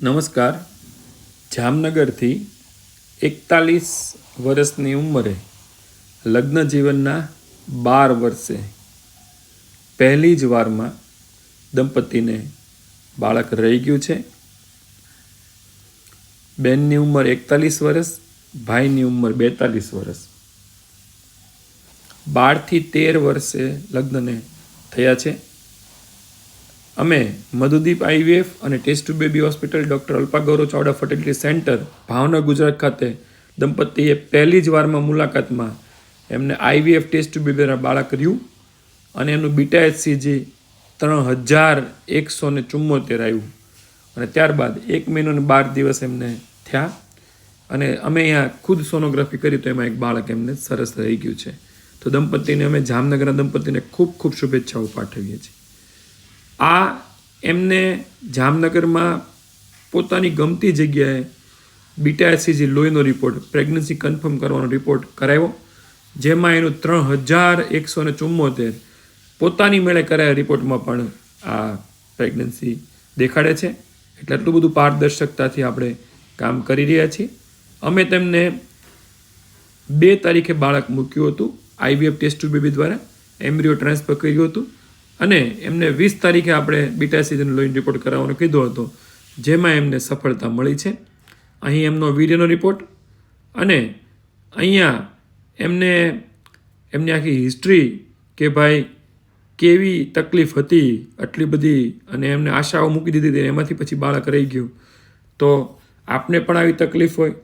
નમસ્કાર. જામનગરથી 41 વર્ષની ઉંમરે લગ્ન જીવનના 12 વર્ષે પહેલી જ વારમાં દંપતીને બાળક રહી ગયું છે. બેનની ઉંમર 41 વર્ષ, ભાઈની ઉંમર 42 વર્ષ. 12 થી 13 વર્ષે લગ્નને થયા છે. અમે મધુદીપ IVF અને test tube baby hospital doctor Alpa Gaurav Chavda fertility centre Bhavnagar Gujarat ખાતે દંપતીએ પહેલી જ વારમાં મુલાકાતમાં એમને IVF ટેસ્ટ ટુ બેબીના બાળક રહ્યું અને એનું બીટા HCG 3174 આવ્યું અને ત્યારબાદ 1 મહિનો અને 12 દિવસ એમને થયા અને અમે અહીંયા ખુદ સોનોગ્રાફી કરી તો એમાં એક બાળક એમને સરસ રહી ગયું છે. તો દંપતીને અમે જામનગરના દંપતીને ખૂબ ખૂબ શુભેચ્છાઓ પાઠવીએ છીએ. આ એમને જામનગરમાં પોતાની ગમતી જગ્યાએ બીટા HCG લોહીનો રિપોર્ટ, પ્રેગ્નન્સી કન્ફર્મ કરવાનો રિપોર્ટ કરાવ્યો, જેમાં એનું 3174 પોતાની મેળે કરાયેલા રિપોર્ટમાં પણ આ પ્રેગ્નન્સી દેખાડે છે. એટલે એટલું બધું પારદર્શકતાથી આપણે કામ કરી રહ્યા છીએ. અમે તેમને 2 તારીખે બાળક મૂક્યું હતું IVF ટેસ્ટ ટુ બેબી દ્વારા, એમ્બ્રિયો ટ્રાન્સફર કર્યું હતું અને એમને 20 તારીખે આપણે બીટા HCGનો લોહીનો રિપોર્ટ કરાવવાનો કીધો હતો, જેમાં એમને સફળતા મળી છે. અહીં એમનો વીર્યનો રિપોર્ટ અને અહીંયા એમની આખી હિસ્ટ્રી કે ભાઈ કેવી તકલીફ હતી આટલી બધી અને એમને આશાઓ મૂકી દીધી હતી, એમાંથી પછી બાળક રહી ગયું. તો આપને પણ આવી તકલીફ હોય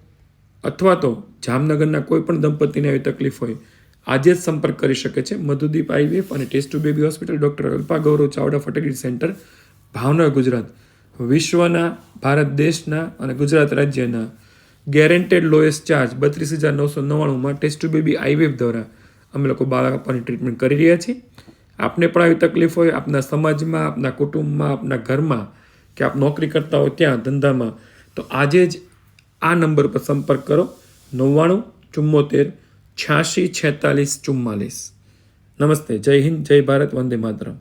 અથવા તો જામનગરના કોઈ પણ દંપતીને આવી તકલીફ હોય, આજે જ સંપર્ક કરી શકે છે મધુદીપ IVF અને test tube baby hospital doctor Alpa Gaurav Chavda fertility centre Bhavnagar Gujarat. વિશ્વના, ભારત દેશના અને ગુજરાત રાજ્યના ગેરંટેડ લોએસ્ટ ચાર્જ 32,999માં ટેસ્ટ ટુ બેબી IVF દ્વારા અમે લોકો બાળક આપવાની ટ્રીટમેન્ટ કરી રહ્યા છીએ. આપને પણ આવી તકલીફ હોય આપના સમાજમાં, આપના કુટુંબમાં, આપના ઘરમાં કે આપ નોકરી કરતા હોય ત્યાં ધંધામાં, તો આજે જ આ નંબર પર સંપર્ક કરો 99 74 86 46 44. નમસ્તે. જય હિન્દ, જય ભારત, વંદે માતરમ.